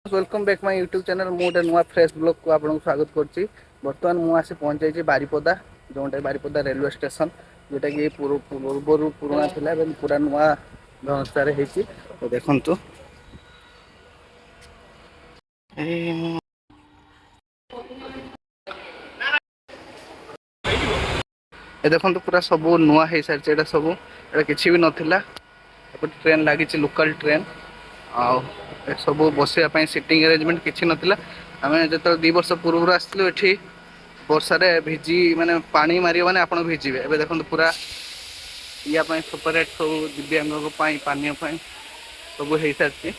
Welcome back my YouTube channel मोटे नुआ fresh blog को आपको स्वागत करछि। बर्तमान मु आसी पहुंच जाइछि बारीपदा जोंटे बारीपदा रेलवे स्टेशन जोटा कि पूर्व पुराना थिला एवं पूरा नुआ व्यवस्था रे हेछि। तो देखंतु ए देखंतु पूरा सब नुआ हे सारछि। एटा सब एटा किछि भी नथिला। ट्रेन लगी लोकल ट्रेन आ सब बसवाई सिटिंग अरेंजमेंट किसी नाला। आम जो 2 वर्ष पूर्व आसलु ये वर्षा भिजी माने पानी मार मैंने आप भिजे। एवं देखो पूरा यापाई सेपरेट सब दिव्यांग पानी सब हो सारी।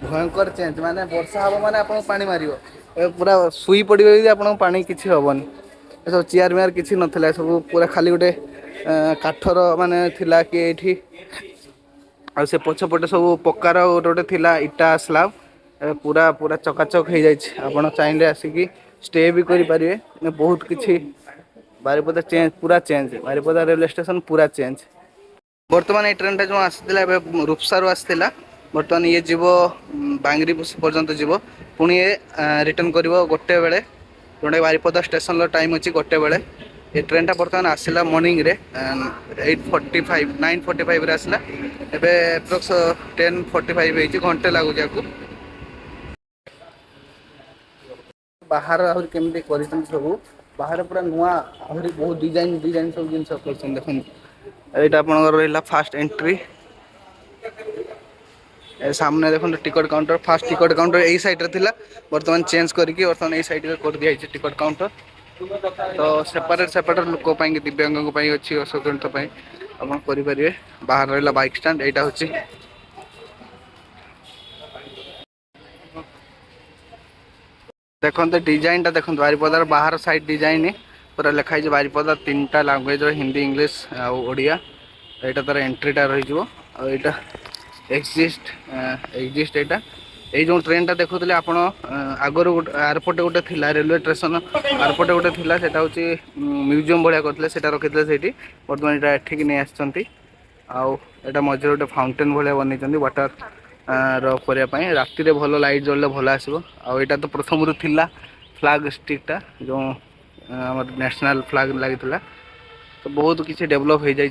भयंकर चेंज माने वर्षा हम माने आपको पानी मार पूरा शुई पड़े आप पानी किसी हेनी। सब चेयर मेयर किसी नाला सब पूरा खाली गोटे काठर माने थिला कि ये आ से पछपटे सब पकार गोटे गोटे थिला इटा स्लाब पूरा पूरा चकाचक हो जाए। आप चाहिए आसिकी स्टे भी करें। बहुत किसी बारीपदा चेंज पूरा चेंज बारीपदा रेलवे स्टेशन पूरा चेंज। बर्तमान ये ट्रेन जो आसाला रूपसारू आसाला बर्तमान ये जीव बांगरी पर्यंत जीव पुणी ये रिटर्न कर गोटे बेले जोटा बारीपदा स्टेशन टाइम अच्छी गोटे बेले। ये ट्रेन टा बर्तमान आसला मॉर्निंग रे 8:45 9:45 रे आसला। एबे एप्रोक्स 10:45 घंटे लगुच आपको। बाहर आहरी केमती कर सब बाहर पूरा नुआ आहरी बहुत डिजाइन डिजाइन सब जिन कर देखो। यहाँ आप रहा फास्ट एंट्री सामने देखो ticket counter. Fast ticket counter यही साइड रे थिला बर्तमान चेंज करके बर्तमान यही साइड कर दिया टिकट काउंटर। तो सेपरेट सेपरेट लोक दिव्यांग अच्छी असंगठित आप करें। बाहर रहा बाइक स्टैंड यहाँ हूँ देखो डिजाइन टा देखो बारीपदार बाहर साइड डिजाइन पूरा लिखाई बारीपदा 3टा लैंग्वेज हिंदी इंग्लिश ओडिया। यहाँ तार एंट्रीटा रही एक्जिस्ट एक्जिस्ट यहाँ ये जो ट्रेन टा देखुले आप आगर एयरपोर्ट गोटे थी रेलवे स्टेशन एयरपोर्ट गोटे थी से म्यूजियम भाया करते से रखी से बर्तमान यहाँ एठिक नहीं आटा मझे गोटे फाउंटेन भाया बन वाटर रही राति भल लाइट जल्ले भल आसो। आटा तो प्रथम रू थिला फ्लैग स्टिकटा जो आम नेशनल फ्लैग लगी। तो बहुत किसी डेवलप हो जाए।